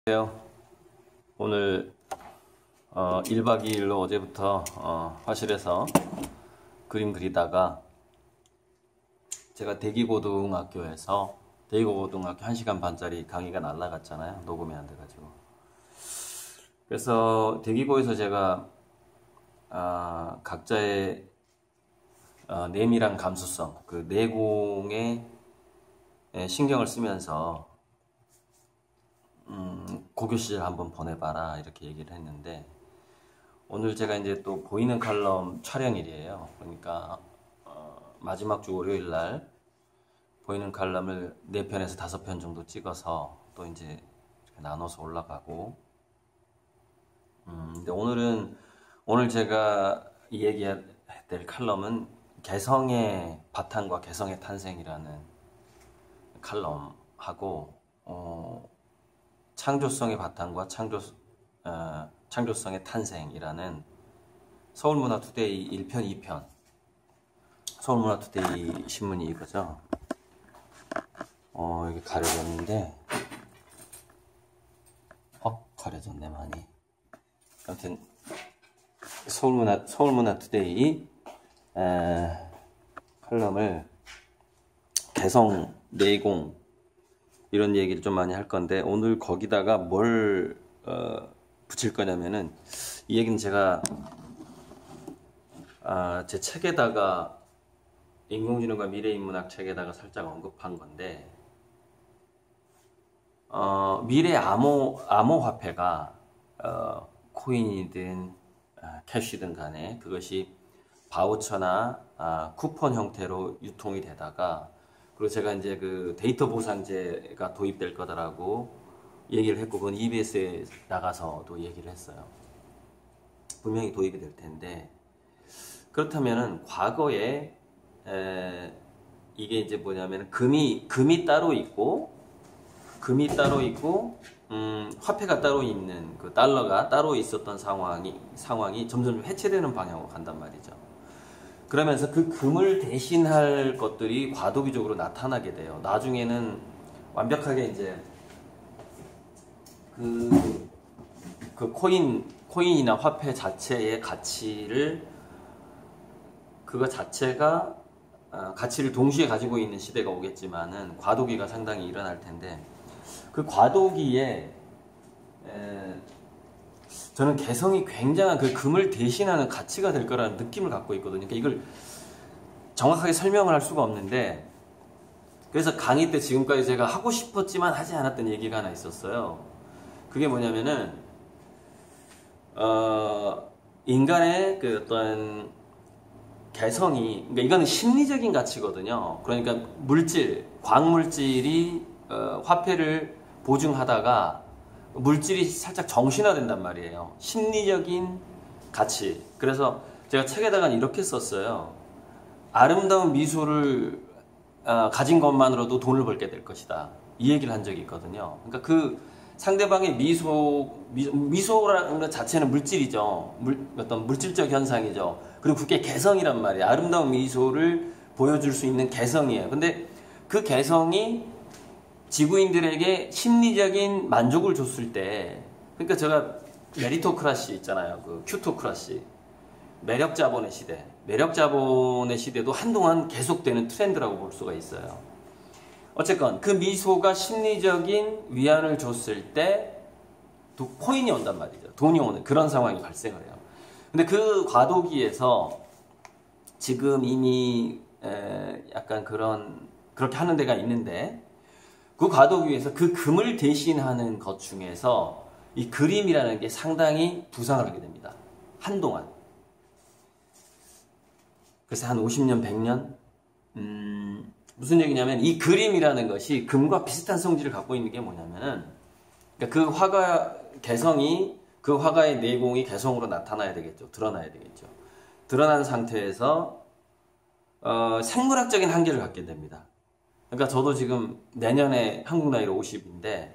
안녕하세요. 오늘 1박 2일로 어제부터 화실에서 그림 그리다가 제가 대기고등학교에서 대기고등학교 1시간 반짜리 강의가 날라갔잖아요. 녹음이 안 돼가지고. 그래서 대기고에서 제가 각자의 내밀한 감수성, 그 내공에 신경을 쓰면서 고교 시절 한번 보내봐라 이렇게 얘기를 했는데, 오늘 제가 이제 또 보이는 칼럼 촬영일이에요. 그러니까 마지막 주 월요일 날 보이는 칼럼을 4편에서 5편 정도 찍어서 또 이제 이렇게 나눠서 올라가고, 근데 오늘 제가 얘기할 칼럼은 개성의 바탕과 개성의 탄생이라는 칼럼하고, 창조성의 바탕과 창조성의 탄생이라는 서울문화투데이 1편, 2편, 서울문화투데이 신문이 이거죠. 이게 가려졌는데, 가려졌네 많이. 아무튼 서울문화투데이 칼럼을 개성, 내공 이런 얘기를 좀 많이 할 건데, 오늘 거기다가 뭘 붙일 거냐면은, 이 얘기는 제가 제 책에다가, 인공지능과 미래인문학 책에다가 살짝 언급한 건데, 미래 암호화폐가 코인이든 캐시든 간에 그것이 바우처나 쿠폰 형태로 유통이 되다가, 그리고 제가 이제 그 데이터 보상제가 도입될 거다라고 얘기를 했고, 그건 EBS에 나가서도 얘기를 했어요. 분명히 도입이 될 텐데, 그렇다면은 과거에 이게 이제 뭐냐면 금이 따로 있고 화폐가 따로 있는, 그 달러가 따로 있었던 상황이 점점 해체되는 방향으로 간단 말이죠. 그러면서 그 금을 대신할 것들이 과도기적으로 나타나게 돼요. 나중에는 완벽하게 이제 그 코인이나 화폐 자체의 그거 자체가 가치를 동시에 가지고 있는 시대가 오겠지만은 과도기가 상당히 일어날 텐데, 그 과도기에 저는 개성이 굉장한 그 금을 대신하는 가치가 될 거라는 느낌을 갖고 있거든요. 그러니까 이걸 정확하게 설명을 할 수가 없는데, 그래서 강의 때 지금까지 제가 하고 싶었지만 하지 않았던 얘기가 하나 있었어요. 그게 뭐냐면은 인간의 그 어떤 개성이, 그러니까 이거는 심리적인 가치거든요. 그러니까 광물질이 화폐를 보증하다가 물질이 살짝 정신화된단 말이에요. 심리적인 가치. 그래서 제가 책에다가 이렇게 썼어요. 아름다운 미소를 가진 것만으로도 돈을 벌게 될 것이다. 이 얘기를 한 적이 있거든요. 그러니까 그 상대방의 미소라는 것 자체는 물질이죠. 어떤 물질적 현상이죠. 그리고 그게 개성이란 말이에요. 아름다운 미소를 보여줄 수 있는 개성이에요. 근데 그 개성이 지구인들에게 심리적인 만족을 줬을 때, 그러니까 제가 메리토크라시 있잖아요. 그 큐토크라시. 매력자본의 시대도 한동안 계속되는 트렌드라고 볼 수가 있어요. 어쨌건 그 미소가 심리적인 위안을 줬을 때 코인이 온단 말이죠. 돈이 오는 그런 상황이 발생을 해요. 근데 그 과도기에서 지금 이미 약간 그렇게 하는 데가 있는데, 그 과도기에서 그 금을 대신하는 것 중에서 이 그림이라는 게 상당히 부상을 하게 됩니다. 한동안. 그래서 한 50년, 100년? 무슨 얘기냐면, 이 그림이라는 것이 금과 비슷한 성질을 갖고 있는 게 뭐냐면은, 그러니까 그 화가 개성이, 그 화가의 내공이 개성으로 나타나야 되겠죠. 드러나야 되겠죠. 드러난 상태에서 생물학적인 한계를 갖게 됩니다. 그러니까 저도 지금 내년에 한국 나이로 50인데,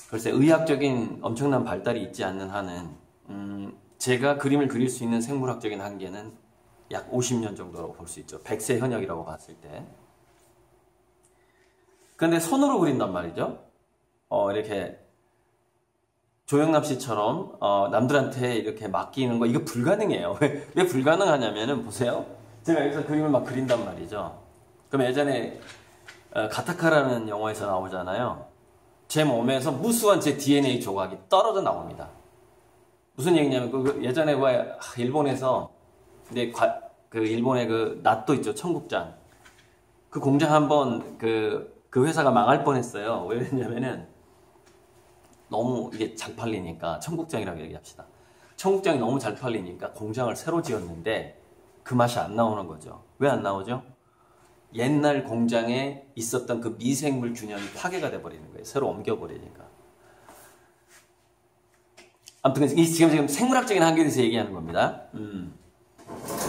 글쎄 의학적인 엄청난 발달이 있지 않는 한은 제가 그림을 그릴 수 있는 생물학적인 한계는 약 50년 정도라고 볼 수 있죠. 100세 현역이라고 봤을 때. 근데 손으로 그린단 말이죠. 이렇게 조영남 씨처럼 남들한테 이렇게 맡기는 거 이거 불가능해요. 왜 불가능하냐면은 보세요. 제가 여기서 그림을 막 그린단 말이죠. 그럼 예전에 가타카라는 영화에서 나오잖아요. 제 몸에서 무수한 제 DNA 조각이 떨어져 나옵니다. 무슨 얘기냐면 그 예전에 일본에서 근데 그 일본의 그 낫또 있죠. 청국장. 그 공장 한번 그 회사가 망할 뻔했어요. 왜 그랬냐면은 너무 이게 잘 팔리니까 청국장이라고 얘기합시다. 청국장이 너무 잘 팔리니까 공장을 새로 지었는데 그 맛이 안 나오는 거죠. 왜 안 나오죠? 옛날 공장에 있었던 그 미생물 균형이 파괴가 돼버리는 거예요. 새로 옮겨버리니까. 아무튼 지금 생물학적인 한계에 대해서 얘기하는 겁니다.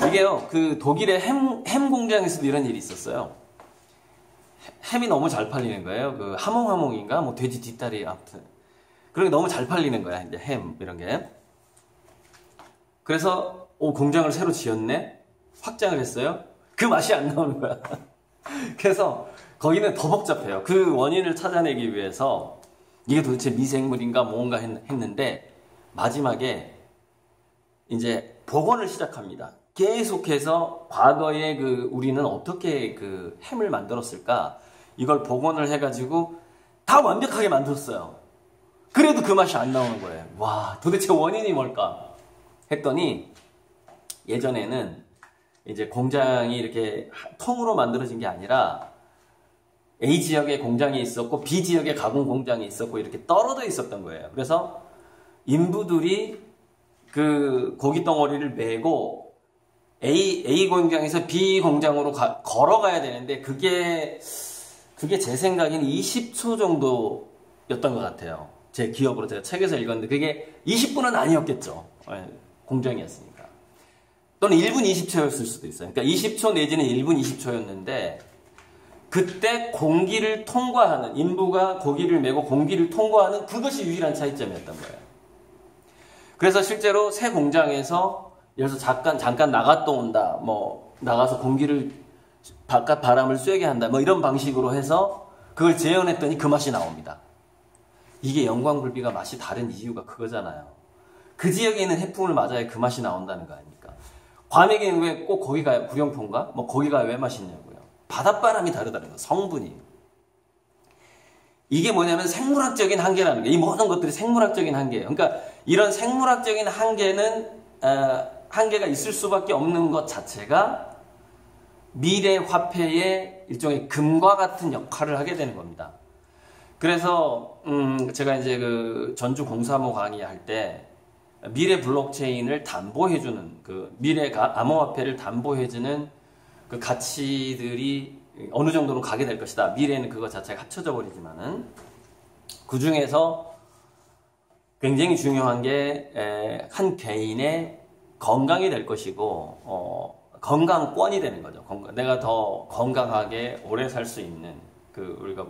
이게요, 그 독일의 햄 공장에서도 이런 일이 있었어요. 햄이 너무 잘 팔리는 거예요. 그 하몽하몽인가? 뭐 돼지 뒷다리, 아무튼. 그렇게 너무 잘 팔리는 거야, 이제 햄, 이런 게. 그래서, 공장을 새로 지었네? 확장을 했어요? 그 맛이 안 나오는 거야. 그래서, 거기는 더 복잡해요. 그 원인을 찾아내기 위해서, 이게 도대체 미생물인가 뭔가 했는데, 마지막에, 이제, 복원을 시작합니다. 계속해서, 과거에 우리는 어떻게 그 햄을 만들었을까? 이걸 복원을 해가지고, 다 완벽하게 만들었어요. 그래도 그 맛이 안 나오는 거예요. 와, 도대체 원인이 뭘까? 했더니 예전에는 이제 공장이 이렇게 통으로 만들어진 게 아니라 A 지역에 공장이 있었고 B 지역에 가공 공장이 있었고 이렇게 떨어져 있었던 거예요. 그래서 인부들이 그 고기 덩어리를 메고 A 공장에서 B 공장으로 걸어가야 되는데 그게 제 생각에는 20초 정도였던 것 같아요. 제 기억으로 제가 책에서 읽었는데 그게 20분은 아니었겠죠. 공장이었으니까. 또는 1분 20초였을 수도 있어요. 그러니까 20초 내지는 1분 20초였는데 그때 공기를 통과하는 인부가 고기를 메고 공기를 통과하는 그것이 유일한 차이점이었던 거예요. 그래서 실제로 새 공장에서 예를 들어서 잠깐 나갔다 온다. 뭐 나가서 공기를 바깥 바람을 쐬게 한다. 뭐 이런 방식으로 해서 그걸 재현했더니 그 맛이 나옵니다. 이게 영광굴비가 맛이 다른 이유가 그거잖아요. 그 지역에 있는 해풍을 맞아야 그 맛이 나온다는 거 아닙니까? 과메기는 왜 꼭 거기가 구룡포인가? 뭐 거기가 왜 맛있냐고요. 바닷바람이 다르다는 거, 성분이. 이게 뭐냐면 생물학적인 한계라는 게, 이 모든 것들이 생물학적인 한계예요. 그러니까 이런 생물학적인 한계는 한계가 있을 수밖에 없는 것 자체가 미래 화폐의 일종의 금과 같은 역할을 하게 되는 겁니다. 그래서 제가 이제 그 전주 공사모 강의할 때 미래 블록체인을 담보해주는 그 미래 암호화폐를 담보해주는 그 가치들이 어느 정도는 가게 될 것이다. 미래는 그거 자체가 합쳐져 버리지만은 그 중에서 굉장히 중요한 게 한 개인의 건강이 될 것이고 건강권이 되는 거죠. 내가 더 건강하게 오래 살 수 있는 그 우리가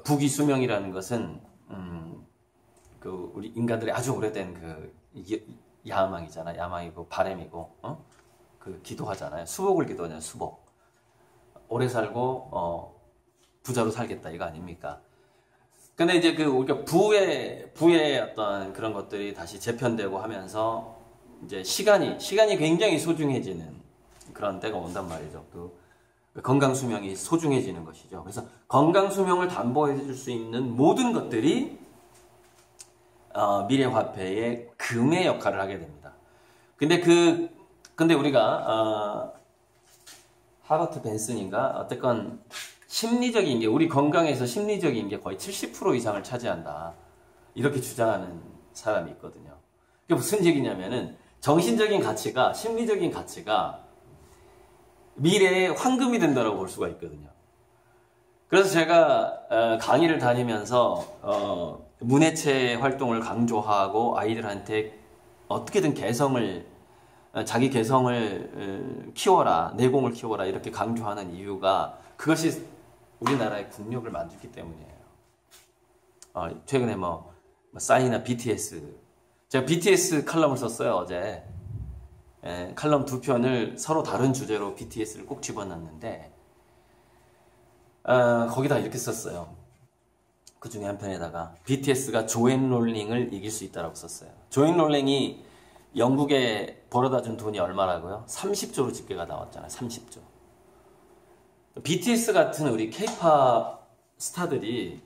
부귀 수명이라는 것은 그 우리 인간들의 아주 오래된 그 야망이잖아. 야망이고 바람이고 그 기도하잖아요. 수복을 기도하잖아요. 수복. 오래 살고 부자로 살겠다 이거 아닙니까? 근데 이제 우리가 부의 어떤 그런 것들이 다시 재편되고 하면서 이제 시간이 굉장히 소중해지는 그런 때가 온단 말이죠. 건강 수명이 소중해지는 것이죠. 그래서 건강 수명을 담보해 줄 수 있는 모든 것들이 미래 화폐의 금의 역할을 하게 됩니다. 근데 우리가 하버트 벤슨인가 어쨌건 심리적인 게 우리 건강에서 심리적인 게 거의 70% 이상을 차지한다. 이렇게 주장하는 사람이 있거든요. 그게 무슨 얘기냐면은 정신적인 가치가 심리적인 가치가 미래의 황금이 된다고 볼 수가 있거든요. 그래서 제가 강의를 다니면서 문해체 활동을 강조하고 아이들한테 어떻게든 자기 개성을 키워라, 내공을 키워라 이렇게 강조하는 이유가 그것이 우리나라의 국력을 만들기 때문이에요. 최근에 싸이나 BTS 제가 BTS 칼럼을 썼어요 어제. 칼럼 2편을 서로 다른 주제로 BTS를 꼭 집어넣는데 거기다 이렇게 썼어요. 그 중에 한 편에다가 BTS가 조앤 롤링을 이길 수 있다라고 썼어요. 조앤 롤링이 영국에 벌어다 준 돈이 얼마라고요? 30조로 집계가 나왔잖아요. 30조. BTS 같은 우리 K-팝 스타들이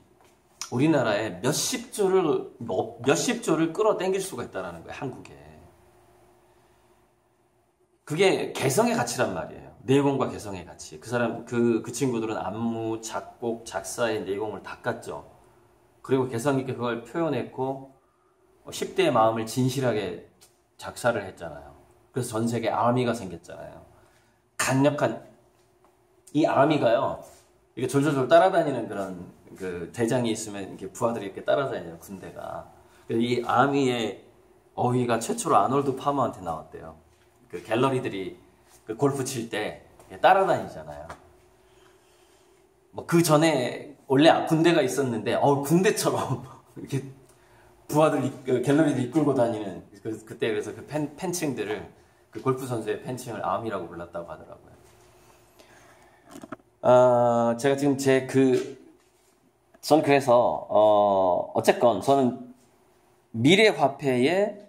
우리나라에 몇십 조를 끌어당길 수가 있다는 거예요. 한국에. 그게 개성의 가치란 말이에요. 내공과 개성의 가치. 그 친구들은 안무, 작곡, 작사의 내공을 닦았죠. 그리고 개성 있게 그걸 표현했고 10대의 마음을 진실하게 작사를 했잖아요. 그래서 전 세계 아미가 생겼잖아요. 강력한 이 아미가요. 이게 졸졸졸 따라다니는 그런 그 대장이 있으면 이렇게 부하들이 이렇게 따라다니잖아요. 군대가. 이 아미의 어휘가 최초로 아놀드 파머한테 나왔대요. 그 갤러리들이 그 골프 칠 때 따라다니잖아요. 뭐 그 전에 원래 군대가 있었는데 군대처럼 이렇게 부하들 갤러리들 이끌고 다니는 그때 그래서 그 팬층들을 그 골프 선수의 팬층을 아미라고 불렀다고 하더라고요. 제가 지금 전 그래서 어쨌건 저는 미래화폐에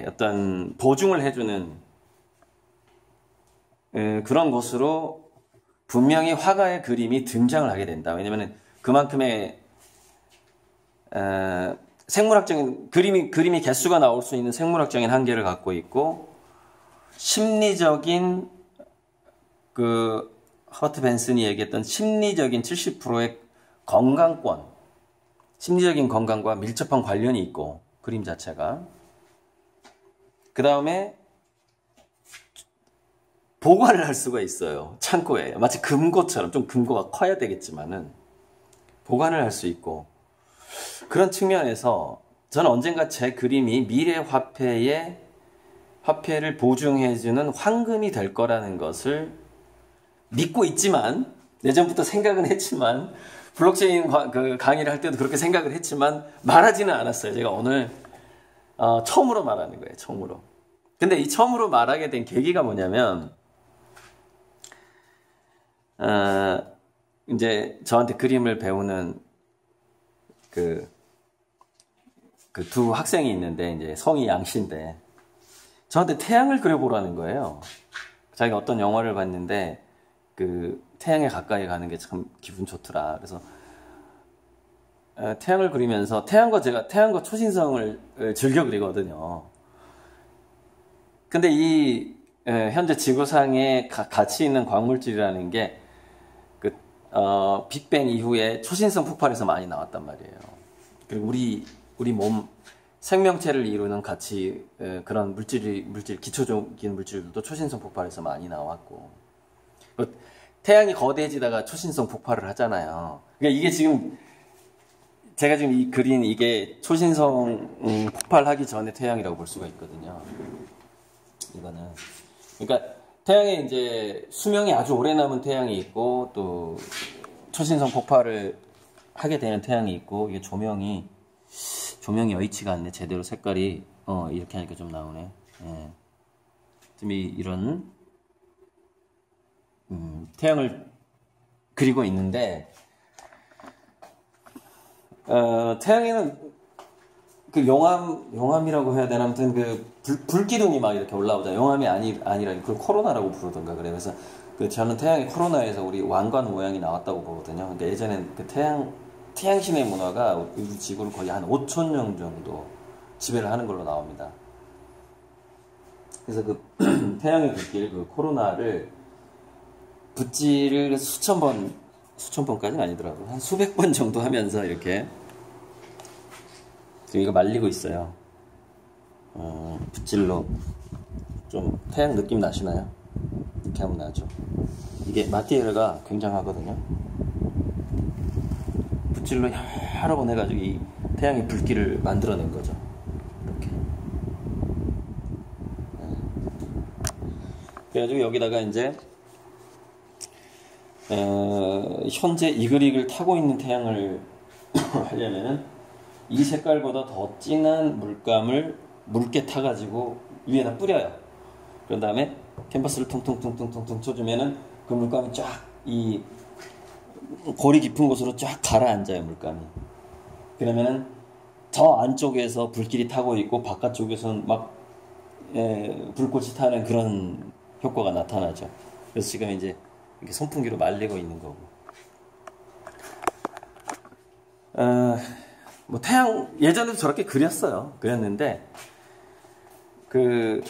어떤 보증을 해주는 그런 곳으로 분명히 화가의 그림이 등장을 하게 된다. 왜냐면은 그만큼의 생물학적인 그림이 개수가 나올 수 있는 생물학적인 한계를 갖고 있고 심리적인 허버트 벤슨이 얘기했던 심리적인 70%의 심리적인 건강과 밀접한 관련이 있고 그림 자체가 그 다음에 보관을 할 수가 있어요. 창고에 마치 금고처럼 좀 금고가 커야 되겠지만은 보관을 할 수 있고 그런 측면에서 저는 언젠가 제 그림이 미래 화폐를 보증해주는 황금이 될 거라는 것을 믿고 있지만 예전부터 생각은 했지만 블록체인 강의를 할 때도 그렇게 생각을 했지만 말하지는 않았어요. 제가 오늘 처음으로 말하는 거예요. 처음으로. 근데 이 처음으로 말하게 된 계기가 뭐냐면 이제 저한테 그림을 배우는 그 두 학생이 있는데 이제 성이 양씨인데 저한테 태양을 그려보라는 거예요. 자기가 어떤 영화를 봤는데 그 태양에 가까이 가는 게 참 기분 좋더라. 그래서 태양을 그리면서 태양과 초신성을 즐겨 그리거든요. 근데 이 현재 지구상에 가치 있는 광물질이라는 게 빅뱅 이후에 초신성 폭발에서 많이 나왔단 말이에요. 그리고 우리 몸 생명체를 이루는 그런 기초적인 물질들도 초신성 폭발에서 많이 나왔고 태양이 거대해지다가 초신성 폭발을 하잖아요. 그러니까 이게 지금 제가 지금 그린 이게 초신성 폭발하기 전에 태양이라고 볼 수가 있거든요. 이거는 그러니까 태양에 이제 수명이 아주 오래 남은 태양이 있고 또 초신성 폭발을 하게 되는 태양이 있고 이게 조명이 여의치가 않네. 제대로 색깔이 이렇게 하니까 좀 나오네. 예. 지금 이런 태양을 그리고 있는데 태양에는 그 용암이라고 해야 되나 아무튼 그 불기둥이 막 이렇게 올라오잖아요. 용암이 아니라 그걸 코로나라고 부르던가 그래. 그래서 저는 태양이 코로나에서 우리 왕관 모양이 나왔다고 보거든요. 그러니까 예전엔 그 태양신의 문화가 우리 지구를 거의 한 5,000년 정도 지배를 하는 걸로 나옵니다. 그래서 그 태양의 불길, 그 코로나를 붓질을 수천 번까지는 아니더라고요. 한 수백 번 정도 하면서 이렇게 지금 이거 말리고 있어요. 붓질로 좀 태양 느낌 나시나요? 이렇게 하면 나죠. 이게 마티에르가 굉장하거든요. 붓질로 여러 번 해가지고 이 태양의 불길을 만들어낸 거죠. 이렇게. 그래가지고 여기다가 이제 현재 이글이글 타고 있는 태양을 하려면은 이 색깔보다 더 진한 물감을 묽게 타가지고 위에다 뿌려요. 그런 다음에 캔버스를 퉁퉁퉁퉁퉁퉁 쳐주면은 그 물감이 쫙 이 골이 깊은 곳으로 쫙 가라앉아요, 물감이. 그러면은 저 안쪽에서 불길이 타고 있고 바깥쪽에서는 막 불꽃이 타는 그런 효과가 나타나죠. 그래서 지금 이제 이렇게 선풍기로 말리고 있는 거고. 뭐 태양 예전에도 저렇게 그렸는데 그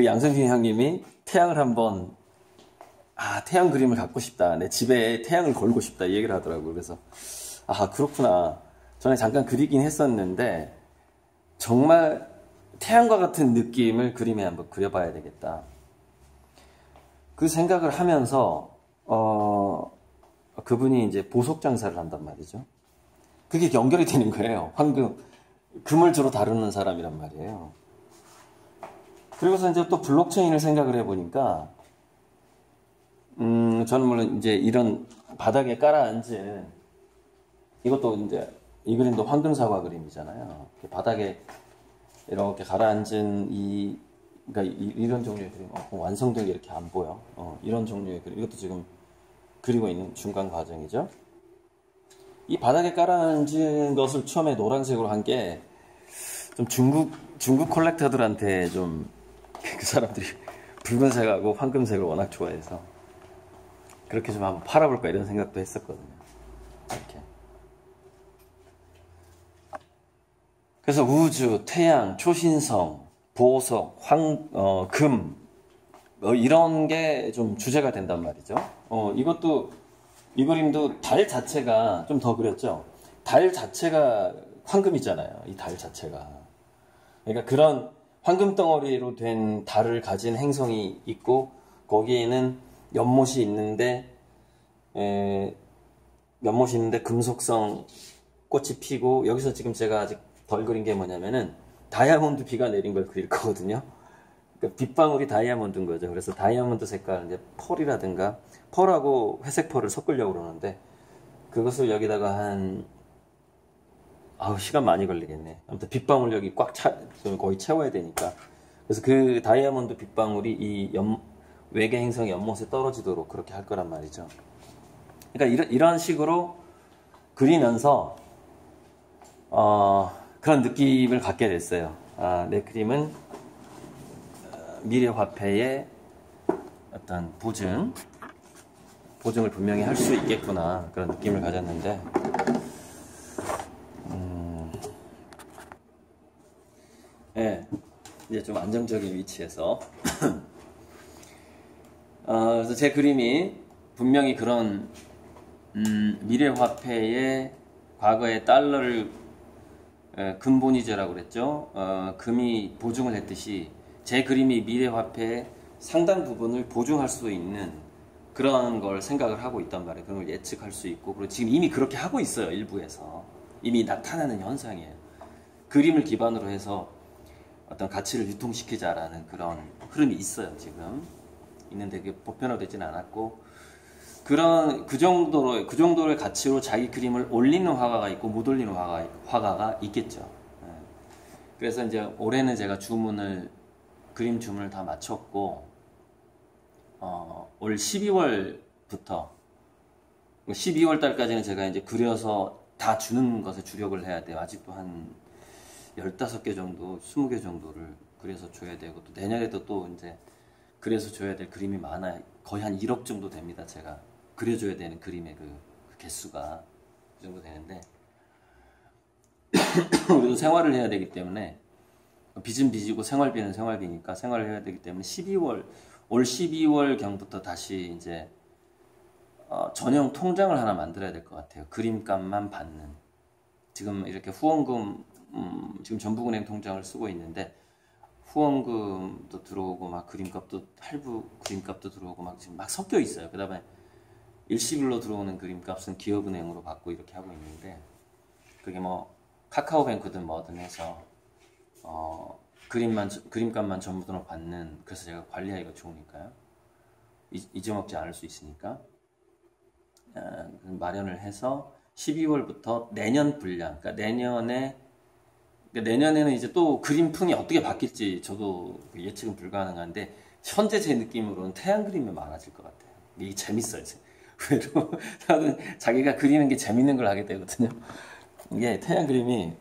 양성진 형님이 태양을 한번 태양 그림을 갖고 싶다. 내 집에 태양을 걸고 싶다. 이 얘기를 하더라고요. 그래서 그렇구나. 전에 잠깐 그리긴 했었는데 정말 태양과 같은 느낌을 그림에 한번 그려봐야 되겠다. 그 생각을 하면서 그분이 이제 보석 장사를 한단 말이죠. 그게 연결이 되는 거예요. 금을 주로 다루는 사람이란 말이에요. 그리고서 이제 또 블록체인을 생각을 해보니까 저는 물론 이제 이런 바닥에 깔아앉은 이것도 이제 이 그림도 황금사과 그림이잖아요. 바닥에 이렇게 가라앉은 그러니까 이런 종류의 그림, 완성된 게 이렇게 안 보여. 이런 종류의 그림, 이것도 지금 그리고 있는 중간 과정이죠. 이 바닥에 깔아앉은 것을 처음에 노란색으로 한 게 좀 중국 콜렉터들한테 좀 그 사람들이 붉은색하고 황금색을 워낙 좋아해서 그렇게 좀 한번 팔아볼까 이런 생각도 했었거든요. 이렇게. 그래서 우주, 태양, 초신성, 보석, 금 이런 게 좀 주제가 된단 말이죠. 이 그림도 달 자체가 좀 더 그렸죠. 달 자체가 황금이잖아요. 이 달 자체가. 그러니까 그런 황금 덩어리로 된 달을 가진 행성이 있고 거기에는 연못이 있는데 금속성 꽃이 피고 여기서 지금 제가 아직 덜 그린 게 뭐냐면은 다이아몬드 비가 내린 걸 그릴 거거든요. 그러니까 빗방울이 다이아몬드인 거죠. 그래서 다이아몬드 색깔 이제 펄이라든가 펄하고 회색 펄을 섞으려고 그러는데 그것을 여기다가 시간 많이 걸리겠네. 아무튼 빗방울 여기 거의 채워야 되니까. 그래서 그 다이아몬드 빗방울이 이 외계 행성 연못에 떨어지도록 그렇게 할 거란 말이죠. 그러니까 이런 식으로 그리면서 그런 느낌을 갖게 됐어요. 내 그림은 미래 화폐의 어떤 보증을 분명히 할 수 있겠구나 그런 느낌을 가졌는데 이제 좀 안정적인 위치에서 그래서 제 그림이 분명히 그런 미래 화폐의 과거의 달러를 근본위제라고 그랬죠. 금이 보증을 했듯이 제 그림이 미래 화폐의 상당 부분을 보증할 수 있는 그런 걸 생각을 하고 있단 말이에요. 그런 걸 예측할 수 있고 그리고 지금 이미 그렇게 하고 있어요. 일부에서 이미 나타나는 현상이에요. 그림을 기반으로 해서 어떤 가치를 유통시키자라는 그런 흐름이 있어요. 지금 있는데 그게 보편화되지는 않았고 그 정도의 가치로 자기 그림을 올리는 화가가 있고 못 올리는 화가가 있겠죠. 그래서 이제 올해는 제가 그림 주문을 다 마쳤고 올 12월부터 12월 달까지는 제가 이제 그려서 다 주는 것에 주력을 해야 돼요. 아직도 한 15개 정도, 20개 정도를 그려서 줘야 되고 또 내년에도 또 이제 그려서 줘야 될 그림이 많아요. 거의 한 1억 정도 됩니다. 제가 그려줘야 되는 그림의 그 개수가 그 정도 되는데 우리도 생활을 해야 되기 때문에 빚은 빚이고 생활비는 생활비니까 생활을 해야 되기 때문에 올 12월 경부터 다시 이제 전용 통장을 하나 만들어야 될 것 같아요. 그림값만 받는. 지금 이렇게 후원금 지금 전북은행 통장을 쓰고 있는데 후원금도 들어오고 막 할부 그림값도 들어오고 막 지금 막 섞여 있어요. 그다음에 일시불로 들어오는 그림값은 기업은행으로 받고 이렇게 하고 있는데 그게 뭐 카카오뱅크든 뭐든 해서 그림값만 전부 받는. 그래서 제가 관리하기가 좋으니까요. 잊어먹지 않을 수 있으니까 마련을 해서 12월부터 내년 분량, 그러니까 내년에는 이제 또 그림풍이 어떻게 바뀔지 저도 예측은 불가능한데 현재 제 느낌으로는 태양 그림이 많아질 것 같아요. 이게 재밌어요. 의외로 저는 자기가 그리는 게 재밌는 걸 하게 되거든요. 이게 태양 그림이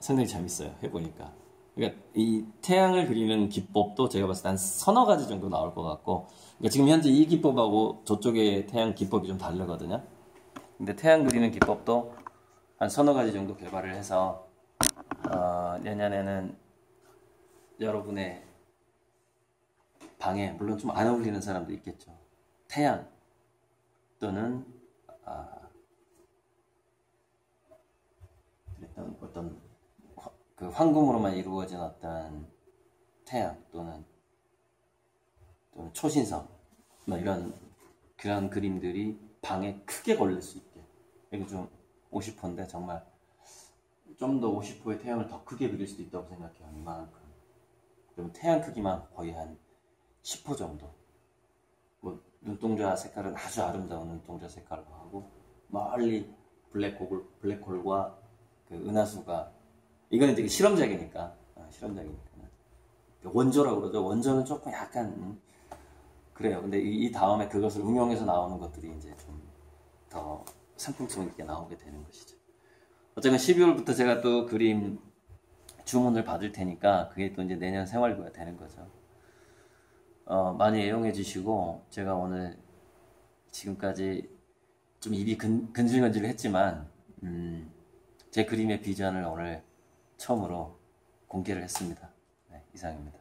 상당히 재밌어요. 해보니까. 그러니까 이 태양을 그리는 기법도 제가 봤을 때 한 서너 가지 정도 나올 것 같고, 그러니까 지금 현재 이 기법하고 저쪽의 태양 기법이 좀 다르거든요. 근데 태양 그리는 기법도 한 서너 가지 정도 개발을 해서 내년에는 여러분의 방에 물론 좀 안 어울리는 사람도 있겠죠. 태양 또는 어떤 그 황금으로만 이루어진 어떤 태양 또는 초신성 뭐 이런 그런 그림들이 방에 크게 걸릴 수 있게 이게 좀 50호인데 정말 좀 더 50호의 태양을 더 크게 그릴 수도 있다고 생각해요. 이만큼. 그리고 태양 크기만 거의 한 10호 정도. 뭐 눈동자 색깔은 아주 아름다운 눈동자 색깔로 하고 멀리 블랙홀과 그 은하수가 이거는 되게 실험작이니까 실험작이니까 원조라고 그러죠. 원조는 조금 약간 그래요. 근데 이 다음에 그것을 응용해서 나오는 것들이 이제 좀 더 상품성 있게 나오게 되는 것이죠. 어쨌든 12월부터 제가 또 그림 주문을 받을 테니까 그게 또 이제 내년 생활고가 되는 거죠. 많이 애용해 주시고 제가 오늘 지금까지 좀 입이 근질근질 했지만 제 그림의 비전을 오늘 처음으로 공개를 했습니다. 네, 이상입니다.